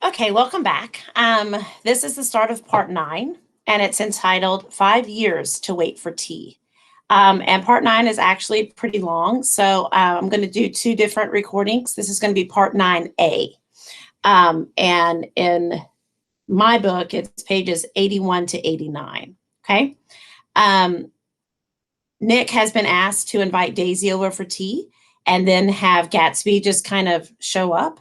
Okay, welcome back. This is the start of part 9, and it's entitled 5 Years to Wait for Tea. And part 9 is actually pretty long, so I'm going to do two different recordings. This is going to be part 9A. And in my book, it's pages 81 to 89. Okay. Nick has been asked to invite Daisy over for tea and then have Gatsby just kind of show up.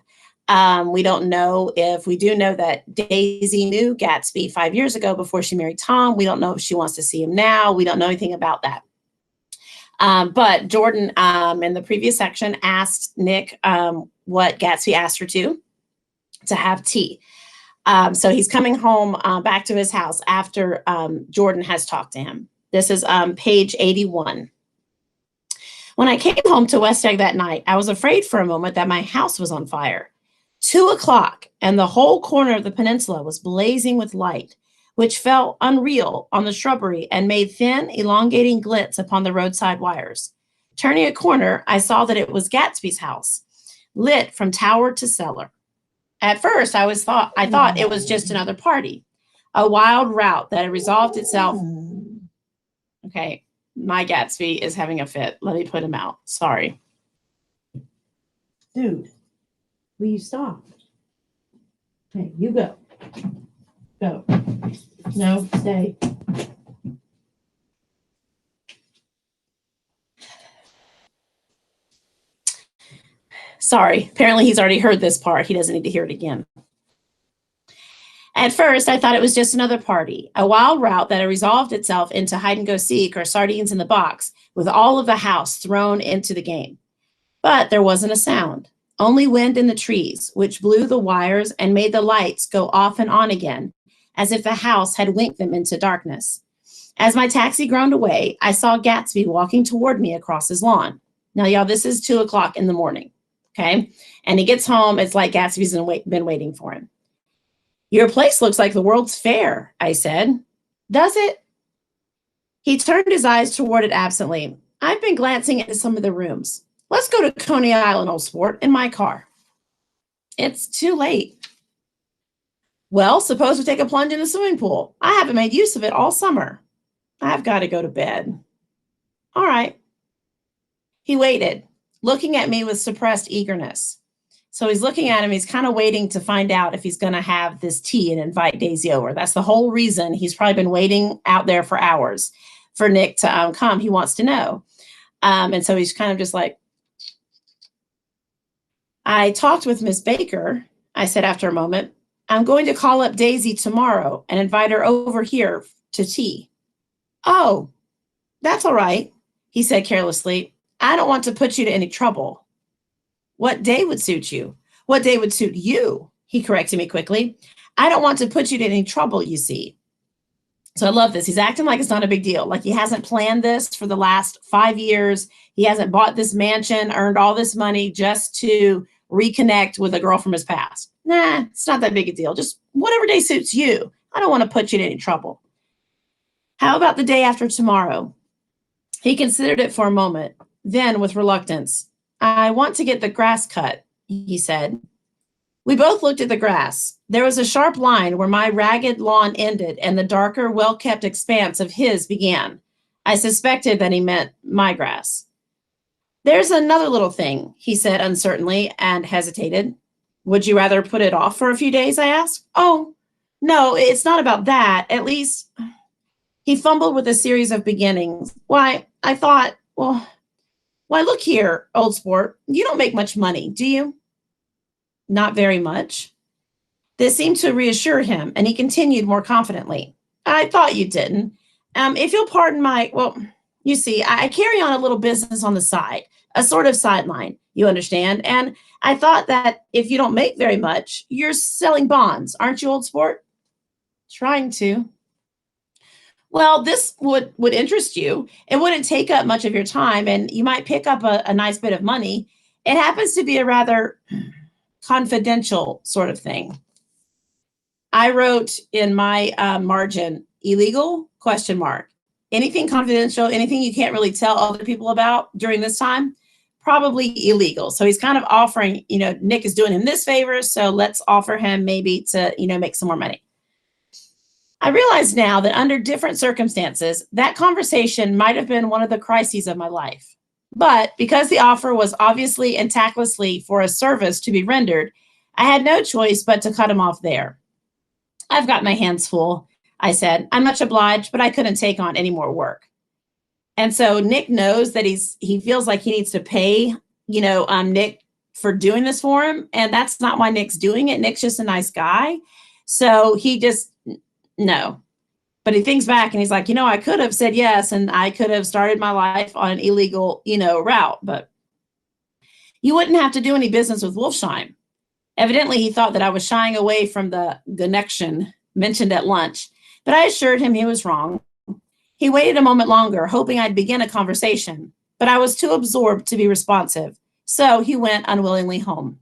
We don't know if we do know that Daisy knew Gatsby 5 years ago before she married Tom. We don't know if she wants to see him now. We don't know anything about that. But Jordan in the previous section asked Nick what Gatsby asked her to have tea. So he's coming home back to his house after Jordan has talked to him. This is page 81. When I came home to West Egg that night, I was afraid for a moment that my house was on fire. 2 o'clock, and the whole corner of the peninsula was blazing with light, which fell unreal on the shrubbery and made thin, elongating glints upon the roadside wires. Turning a corner, I saw that it was Gatsby's house, lit from tower to cellar. At first, I thought it was just another party, a wild rout that had resolved itself. Okay, my Gatsby is having a fit. Let me put him out. Sorry. Dude, will you stop? Okay, you go. Go. No, stay. Sorry, apparently he's already heard this part. He doesn't need to hear it again. At first, I thought it was just another party, a wild rout that had resolved itself into hide-and-go-seek or sardines in the box, with all of the house thrown into the game. But there wasn't a sound, only wind in the trees, which blew the wires and made the lights go off and on again, as if the house had winked them into darkness. As my taxi groaned away, I saw Gatsby walking toward me across his lawn. Now, y'all, this is 2 o'clock in the morning, okay? And he gets home, it's like Gatsby's been waiting for him. Your place looks like the World's Fair, I said. Does it? He turned his eyes toward it absently. I've been glancing into some of the rooms. Let's go to Coney Island, old sport, in my car. It's too late. Well, suppose we take a plunge in the swimming pool. I haven't made use of it all summer. I've got to go to bed. All right. He waited, looking at me with suppressed eagerness. So he's looking at him. He's kind of waiting to find out if he's going to have this tea and invite Daisy over. That's the whole reason he's probably been waiting out there for hours for Nick to come. He wants to know. And so he's kind of just like, I talked with Miss Baker, I said after a moment. I'm going to call up Daisy tomorrow and invite her over here to tea. Oh, that's all right, he said carelessly. I don't want to put you to any trouble. What day would suit you? What day would suit you? He corrected me quickly. I don't want to put you to any trouble, you see. So I love this. He's acting like it's not a big deal. Like he hasn't planned this for the last 5 years. He hasn't bought this mansion, earned all this money just to reconnect with a girl from his past. Nah, it's not that big a deal. Just whatever day suits you. I don't want to put you in any trouble. How about the day after tomorrow? He considered it for a moment. Then, with reluctance, I want to get the grass cut, he said. We both looked at the grass. There was a sharp line where my ragged lawn ended and the darker, well-kept expanse of his began. I suspected that he meant my grass. There's another little thing, he said uncertainly and hesitated. Would you rather put it off for a few days, I asked. Oh, no, it's not about that. At least, he fumbled with a series of beginnings. Why, I thought, well, why, look here, old sport. You don't make much money, do you? Not very much. This seemed to reassure him, and he continued more confidently. I thought you didn't. If you'll pardon well, you see, I carry on a little business on the side, a sort of sideline, you understand? And I thought that if you don't make very much, you're selling bonds, aren't you, old sport? Trying to. Well, this would interest you. It wouldn't take up much of your time, and you might pick up a nice bit of money. It happens to be a rather confidential sort of thing. I wrote in my margin, illegal, ? Anything confidential, anything you can't really tell other people about during this time? probably illegal. So he's kind of offering, Nick is doing him this favor, so let's offer him maybe to, make some more money. I realize now that under different circumstances, that conversation might have been one of the crises of my life. But because the offer was obviously and tactlessly for a service to be rendered, I had no choice but to cut him off there. I've got my hands full, I said. I'm much obliged, but I couldn't take on any more work. And so Nick knows that he feels like he needs to pay, Nick for doing this for him. And that's not why Nick's doing it. Nick's just a nice guy. So he just, no. But he thinks back and he's like, I could have said yes, and I could have started my life on an illegal, route, but you wouldn't have to do any business with Wolfsheim. Evidently, he thought that I was shying away from the connection mentioned at lunch, but I assured him he was wrong. He waited a moment longer, hoping I'd begin a conversation, but I was too absorbed to be responsive, so he went unwillingly home.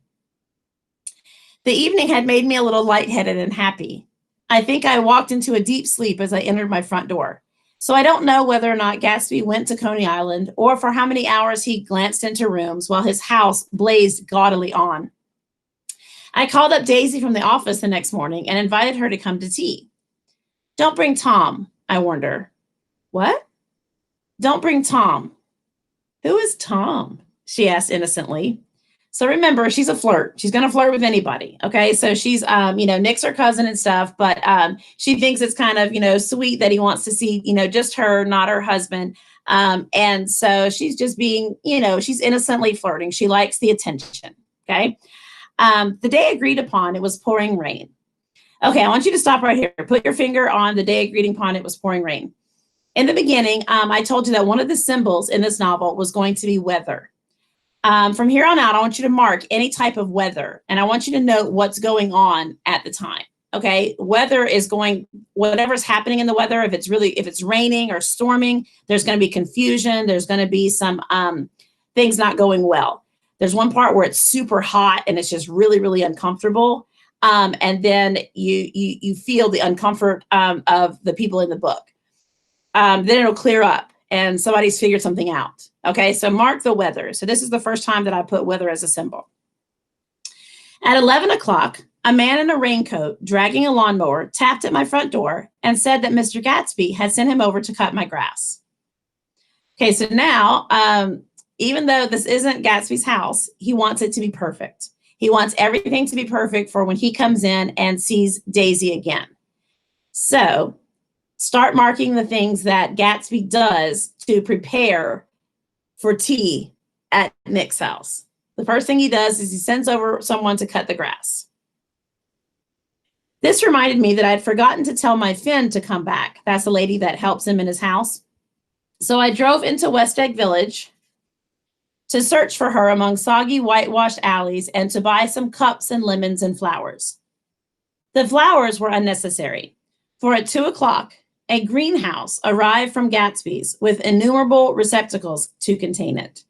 The evening had made me a little lightheaded and happy. I think I walked into a deep sleep as I entered my front door. So I don't know whether or not Gatsby went to Coney Island or for how many hours he glanced into rooms while his house blazed gaudily on. I called up Daisy from the office the next morning and invited her to come to tea. Don't bring Tom, I warned her. What? Don't bring Tom. Who is Tom? She asked innocently. So remember, she's a flirt. She's going to flirt with anybody. Okay. So she's, Nick's her cousin and stuff, but she thinks it's kind of, sweet that he wants to see, just her, not her husband. And so she's just being, she's innocently flirting. She likes the attention. Okay. The day agreed upon, it was pouring rain. Okay. I want you to stop right here. Put your finger on the day agreed upon, it was pouring rain. In the beginning, I told you that one of the symbols in this novel was going to be weather. From here on out, I want you to mark any type of weather, and I want you to note what's going on at the time. Okay. Weather is whatever's happening in the weather. If it's raining or storming, there's going to be confusion. There's going to be some things not going well. There's one part where it's super hot and it's just really, really uncomfortable. And then you feel the uncomfort of the people in the book. Then it'll clear up and somebody's figured something out. Okay, so mark the weather. So this is the first time that I put weather as a symbol. At 11 o'clock, a man in a raincoat dragging a lawnmower tapped at my front door and said that Mr. Gatsby had sent him over to cut my grass. Okay, so now, even though this isn't Gatsby's house, he wants it to be perfect. He wants everything to be perfect for when he comes in and sees Daisy again. So start marking the things that Gatsby does to prepare for tea at Nick's house. The first thing he does is he sends over someone to cut the grass. This reminded me that I'd forgotten to tell my Finn to come back. That's the lady that helps him in his house. So I drove into West Egg Village to search for her among soggy whitewashed alleys and to buy some cups and lemons and flowers. The flowers were unnecessary, for at 2 o'clock, a greenhouse arrived from Gatsby's with innumerable receptacles to contain it.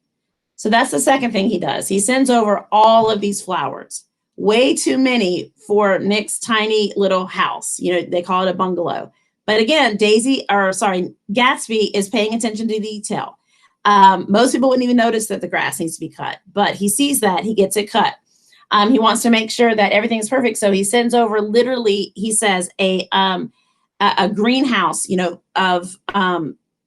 So that's the second thing he does. He sends over all of these flowers, way too many for Nick's tiny little house. They call it a bungalow. But again, Gatsby is paying attention to detail. Most people wouldn't even notice that the grass needs to be cut, but he sees that, he gets it cut. He wants to make sure that everything's perfect. So he sends over literally, he says, a greenhouse, of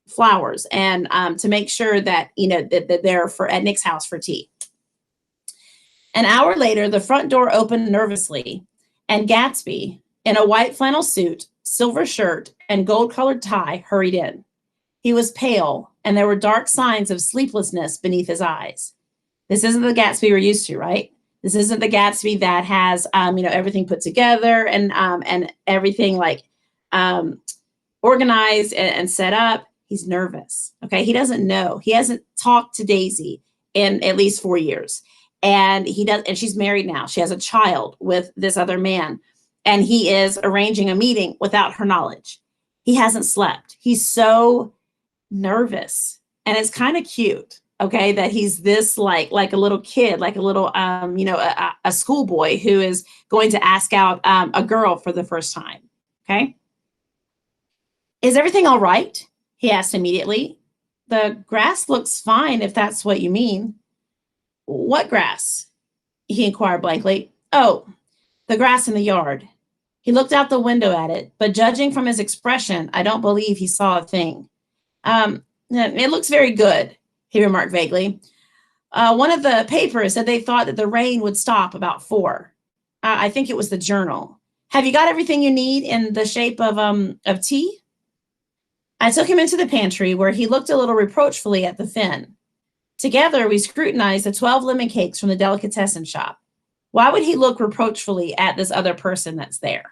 flowers, and to make sure that that they're at Nick's house for tea. An hour later, the front door opened nervously, and Gatsby, in a white flannel suit, silver shirt, and gold-colored tie, hurried in. He was pale, and there were dark signs of sleeplessness beneath his eyes. This isn't the Gatsby we're used to, right? This isn't the Gatsby that has everything put together and everything organized and set up. He's nervous. Okay. He doesn't know. He hasn't talked to Daisy in at least 4 years. And she's married now. She has a child with this other man. And he is arranging a meeting without her knowledge. He hasn't slept. He's so nervous. And it's kind of cute. Okay. That he's this like a little kid, like a little, a schoolboy who is going to ask out a girl for the first time. Okay. Is everything all right? He asked immediately. The grass looks fine, if that's what you mean. What grass? He inquired blankly. Oh, the grass in the yard. He looked out the window at it, but judging from his expression, I don't believe he saw a thing. It looks very good, he remarked vaguely. One of the papers said they thought that the rain would stop about 4. I think it was the Journal. Have you got everything you need in the shape of tea? I took him into the pantry where he looked a little reproachfully at the Finn. Together, we scrutinized the 12 lemon cakes from the delicatessen shop. Why would he look reproachfully at this other person that's there?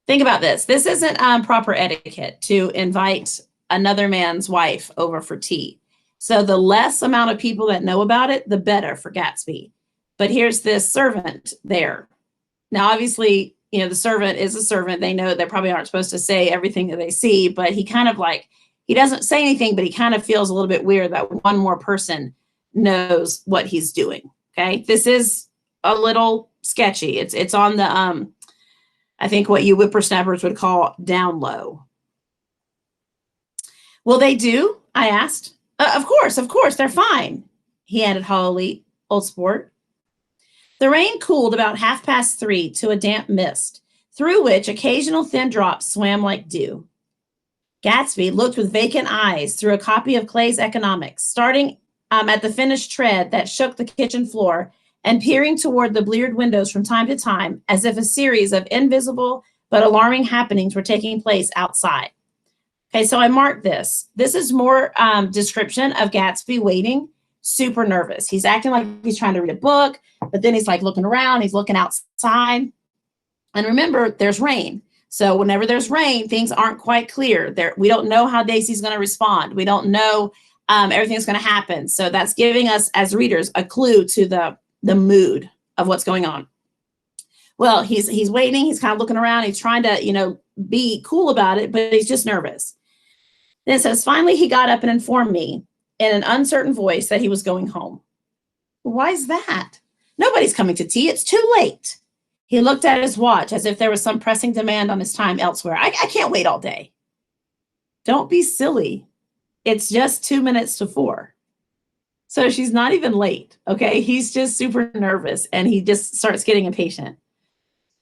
Think about this. This isn't proper etiquette to invite another man's wife over for tea. So the less amount of people that know about it, the better for Gatsby. But here's this servant there. Now, obviously, the servant is a servant. They know they probably aren't supposed to say everything that they see, but he kind of he doesn't say anything, but he kind of feels a little bit weird that one more person knows what he's doing. Okay. This is a little sketchy. It's on the, I think what you whippersnappers would call down low. Will they do? I asked. Of course, they're fine, he added hollowly, old sport. The rain cooled about 3:30 to a damp mist, through which occasional thin drops swam like dew. Gatsby looked with vacant eyes through a copy of Clay's Economics, starting at the finished tread that shook the kitchen floor and peering toward the bleared windows from time to time as if a series of invisible but alarming happenings were taking place outside. Okay, so I marked this. This is more description of Gatsby waiting, super nervous. He's acting like he's trying to read a book, but then he's looking around, he's looking outside. And remember, there's rain. So whenever there's rain, things aren't quite clear. We don't know how Daisy's going to respond. We don't know everything's going to happen. So that's giving us, as readers, a clue to the mood of what's going on. Well, he's waiting. He's kind of looking around. He's trying to, be cool about it, but he's just nervous. Then it says, finally, he got up and informed me in an uncertain voice that he was going home. Why is that? Nobody's coming to tea. It's too late. He looked at his watch as if there was some pressing demand on his time elsewhere. I can't wait all day. Don't be silly. It's just 2 minutes to 4. So she's not even late, okay? He's just super nervous, and he just starts getting impatient.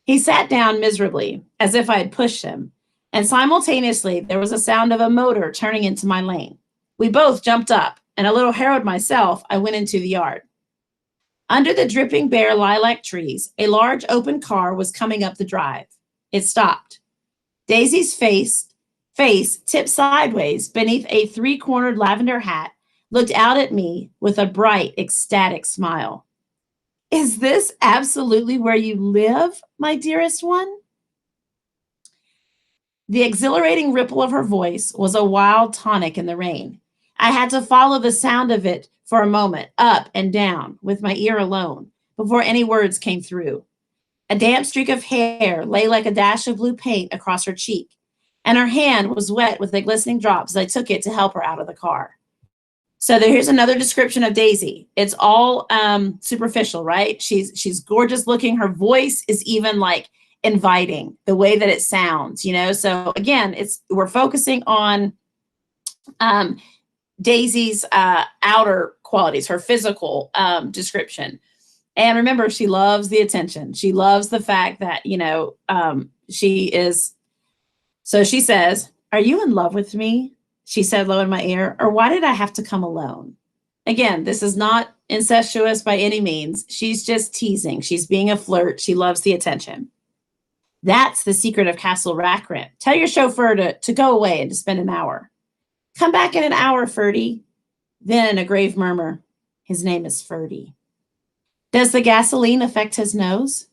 He sat down miserably, as if I had pushed him, and simultaneously there was a sound of a motor turning into my lane. We both jumped up, and a little harrowed myself, I went into the yard. Under the dripping bare lilac trees, a large open car was coming up the drive. It stopped. Daisy's face, tipped sideways beneath a 3-cornered lavender hat, looked out at me with a bright, ecstatic smile. Is this absolutely where you live, my dearest one? The exhilarating ripple of her voice was a wild tonic in the rain. I had to follow the sound of it for a moment, up and down, with my ear alone, before any words came through. A damp streak of hair lay like a dash of blue paint across her cheek, and her hand was wet with the glistening drops as I took it to help her out of the car. So here's another description of Daisy. It's all superficial, right? She's gorgeous looking. Her voice is even inviting, the way that it sounds, So again, we're focusing on Daisy's outer qualities, her physical description. And remember, she loves the attention. She loves the fact that, she is. So she says, "Are you in love with me?" She said low in my ear, "Or why did I have to come alone?" Again, this is not incestuous by any means. She's just teasing. She's being a flirt. She loves the attention. That's the secret of Castle Rackrent. Tell your chauffeur to go away and to spend an hour. Come back in an hour, Ferdy. Then in a grave murmur, his name is Ferdy. Does the gasoline affect his nose?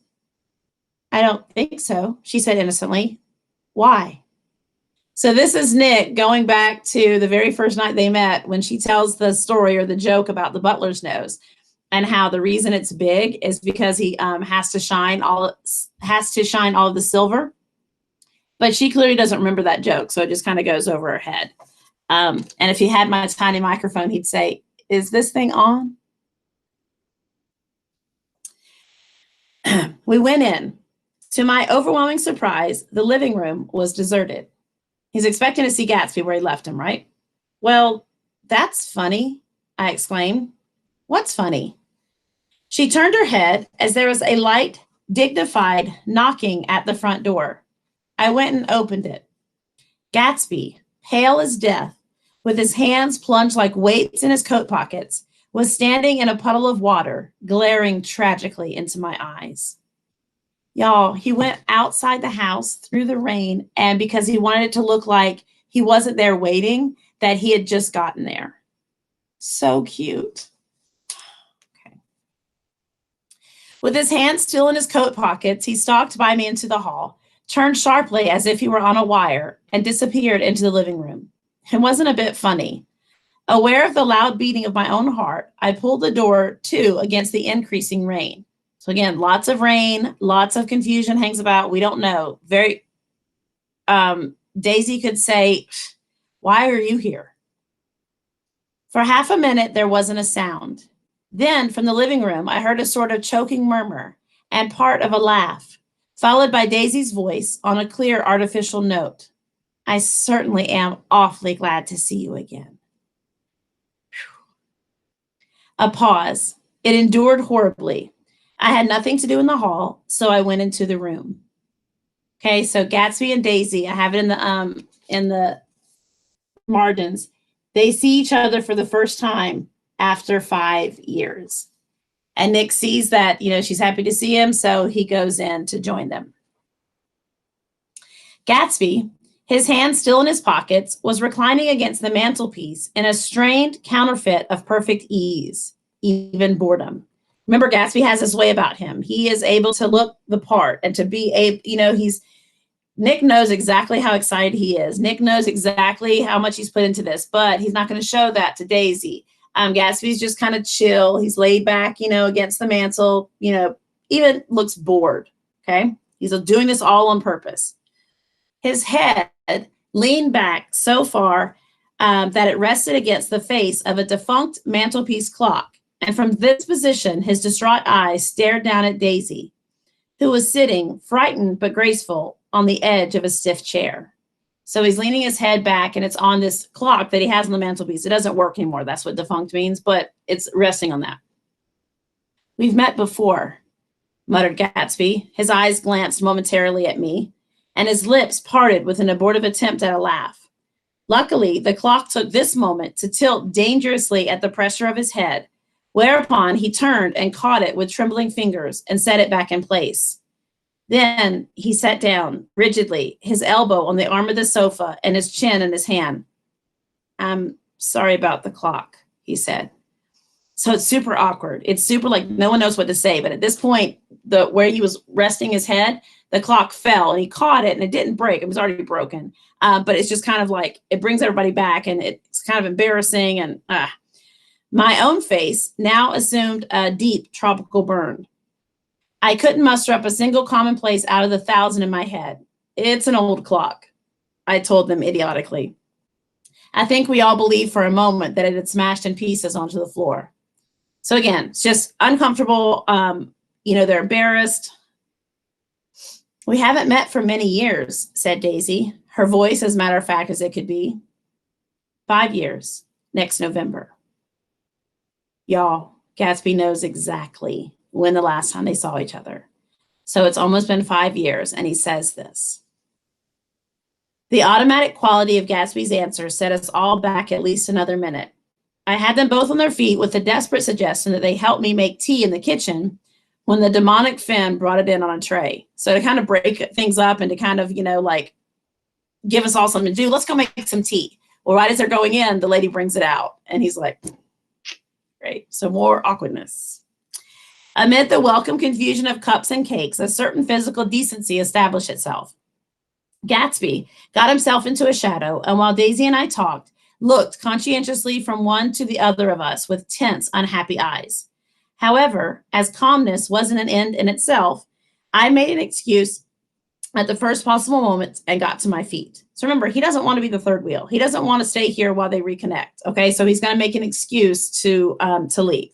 I don't think so, she said innocently. Why? So this is Nick going back to the very first night they met when she tells the story or the joke about the butler's nose and how the reason it's big is because he has to shine all of the silver. But she clearly doesn't remember that joke, so it just kind of goes over her head. And if he had my tiny microphone, he'd say, "Is this thing on?" We went in. To my overwhelming surprise, the living room was deserted. He's expecting to see Gatsby where he left him, right? Well, that's funny, I exclaimed. What's funny? She turned her head as there was a light, dignified knocking at the front door. I went and opened it. Gatsby, pale as death, with his hands plunged like weights in his coat pockets, was standing in a puddle of water, glaring tragically into my eyes. Y'all, he went outside the house through the rain, and because he wanted it to look like he wasn't there waiting, that he had just gotten there. So cute. Okay. With his hands still in his coat pockets, he stalked by me into the hall, turned sharply as if he were on a wire, and disappeared into the living room. It wasn't a bit funny. Aware of the loud beating of my own heart, I pulled the door to against the increasing rain. So again, lots of rain, lots of confusion hangs about. We don't know. Daisy could say, "Why are you here?" For half a minute, there wasn't a sound. Then from the living room, I heard a sort of choking murmur and part of a laugh, followed by Daisy's voice on a clear artificial note. "I certainly am awfully glad to see you again." A pause. It endured horribly. I had nothing to do in the hall, so I went into the room. Okay, so Gatsby and Daisy, I have it in the margins. They see each other for the first time after 5 years. And Nick sees that, she's happy to see him, so he goes in to join them. Gatsby, his hands still in his pockets, was reclining against the mantelpiece in a strained counterfeit of perfect ease, even boredom. Remember, Gatsby has this way about him. He is able to look the part and to be Nick knows exactly how excited he is. Nick knows exactly how much he's put into this, but he's not going to show that to Daisy. Gatsby's just kind of chill. He's laid back, against the mantle, even looks bored. Okay. He's doing this all on purpose. His head leaned back so far that it rested against the face of a defunct mantelpiece clock. And from this position, his distraught eyes stared down at Daisy, who was sitting, frightened but graceful, on the edge of a stiff chair. So he's leaning his head back, and it's on this clock that he has on the mantelpiece. It doesn't work anymore. That's what defunct means, but it's resting on that. "We've met before," muttered Gatsby. His eyes glanced momentarily at me, and his lips parted with an abortive attempt at a laugh. Luckily, the clock took this moment to tilt dangerously at the pressure of his head, whereupon he turned and caught it with trembling fingers and set it back in place. Then he sat down rigidly, his elbow on the arm of the sofa and his chin in his hand. "I'm sorry about the clock," he said. So it's super awkward. It's super like no one knows what to say. But at this point, where he was resting his head, the clock fell and he caught it and it didn't break. It was already broken. But it's just kind of like it brings everybody back and it's kind of embarrassing. And my own face now assumed a deep tropical burn. I couldn't muster up a single commonplace out of the 1,000 in my head. "It's an old clock," I told them idiotically. I think we all believed for a moment that it had smashed in pieces onto the floor. So again, it's just uncomfortable. They're embarrassed. "We haven't met for many years," said Daisy, her voice as matter of fact as it could be. 5 years, next November. Y'all, Gatsby knows exactly when the last time they saw each other. So it's almost been 5 years, and he says this. The automatic quality of Gatsby's answer set us all back at least another minute. I had them both on their feet with the desperate suggestion that they help me make tea in the kitchen when the demonic Finn brought it in on a tray. So to kind of break things up and to kind of, give us all something to do, let's go make some tea. Well, right as they're going in, the lady brings it out. And he's like, great. So more awkwardness. Amid the welcome confusion of cups and cakes, a certain physical decency established itself. Gatsby got himself into a shadow, and while Daisy and I talked, looked conscientiously from one to the other of us with tense, unhappy eyes. However, as calmness wasn't an end in itself, I made an excuse at the first possible moment and got to my feet. So remember, he doesn't want to be the third wheel. He doesn't want to stay here while they reconnect. Okay, so he's going to make an excuse to leave.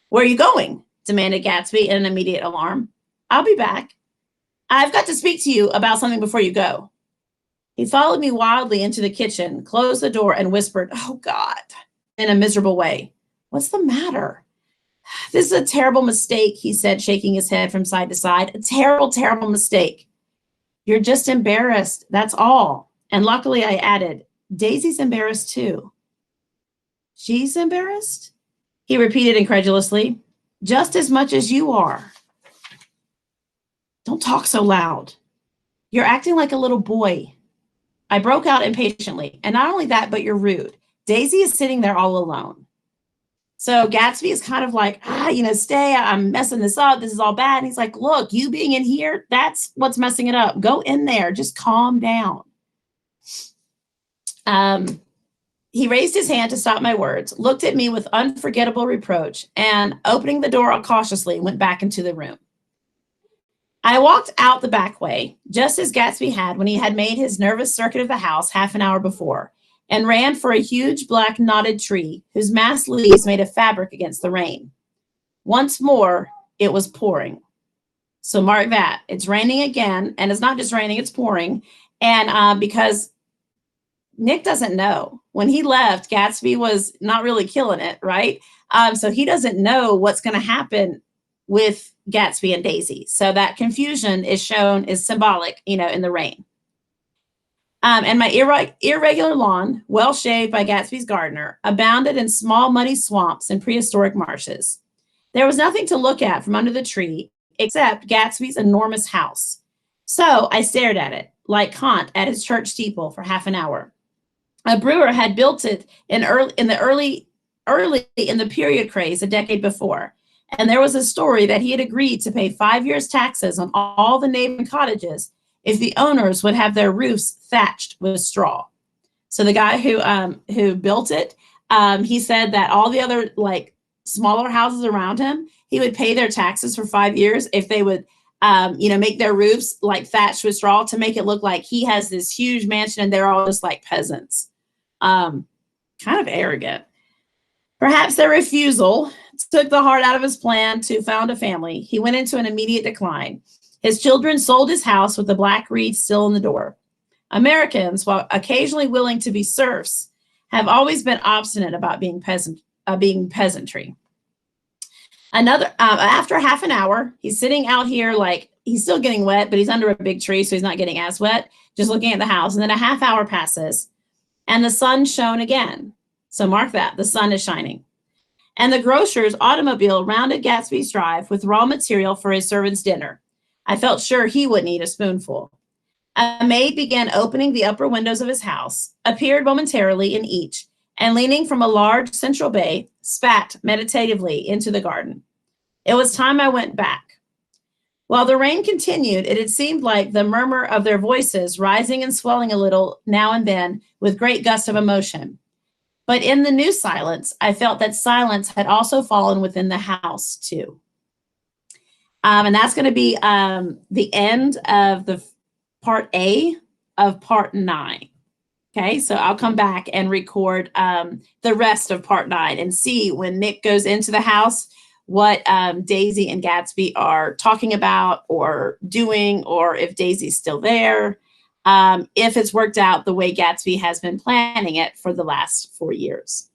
Where are you going? Demanded Gatsby in an immediate alarm. I'll be back. I've got to speak to you about something before you go. He followed me wildly into the kitchen, closed the door, and whispered, oh, God, in a miserable way. What's the matter? This is a terrible mistake, he said, shaking his head from side to side. A terrible, terrible mistake. You're just embarrassed, that's all. And luckily I added, Daisy's embarrassed too. She's embarrassed? He repeated incredulously. Just as much as you are. Don't talk so loud. You're acting like a little boy. I broke out impatiently. And not only that, but you're rude. Daisy is sitting there all alone. So Gatsby is kind of like, stay, I'm messing this up. This is all bad. And he's like, look, you being in here, that's what's messing it up. Go in there. Just calm down. He raised his hand to stop my words, looked at me with unforgettable reproach, and opening the door cautiously, went back into the room. I walked out the back way, just as Gatsby had when he had made his nervous circuit of the house half an hour before, and ran for a huge black knotted tree whose massed leaves made a fabric against the rain. Once more, it was pouring. So mark that. It's raining again, and it's not just raining, it's pouring. And because Nick doesn't know. When he left, Gatsby was not really killing it, right? So he doesn't know what's going to happen with Gatsby and Daisy. So that confusion is symbolic, in the rain. And my irregular lawn, well shaved by Gatsby's gardener, abounded in small muddy swamps and prehistoric marshes. There was nothing to look at from under the tree except Gatsby's enormous house. So I stared at it, like Kant at his church steeple, for half an hour. A brewer had built it in the period craze a decade before, and there was a story that he had agreed to pay 5 years' taxes on all the neighboring cottages if the owners would have their roofs thatched with straw. So the guy who built it, he said that all the other smaller houses around him, he would pay their taxes for 5 years if they would make their roofs thatched with straw to make it look like he has this huge mansion and they're all just like peasants. Kind of arrogant. Perhaps their refusal took the heart out of his plan to found a family. He went into an immediate decline. His children sold his house with the black wreath still in the door. Americans, while occasionally willing to be serfs, have always been obstinate about being peasantry. After half an hour, he's sitting out here he's still getting wet, but he's under a big tree, so he's not getting as wet, just looking at the house. And then a half hour passes, and the sun shone again. So mark that, the sun is shining. And the grocer's automobile rounded Gatsby's drive with raw material for his servant's dinner. I felt sure he wouldn't eat a spoonful. A maid began opening the upper windows of his house, appeared momentarily in each, and leaning from a large central bay, spat meditatively into the garden. It was time I went back. While the rain continued, it had seemed like the murmur of their voices rising and swelling a little now and then with great gusts of emotion. But in the new silence, I felt that silence had also fallen within the house too. And that's going to be the end of the part A of part 9. Okay, so I'll come back and record the rest of part 9 and see when Nick goes into the house what Daisy and Gatsby are talking about or doing, or if Daisy's still there, if it's worked out the way Gatsby has been planning it for the last 4 years.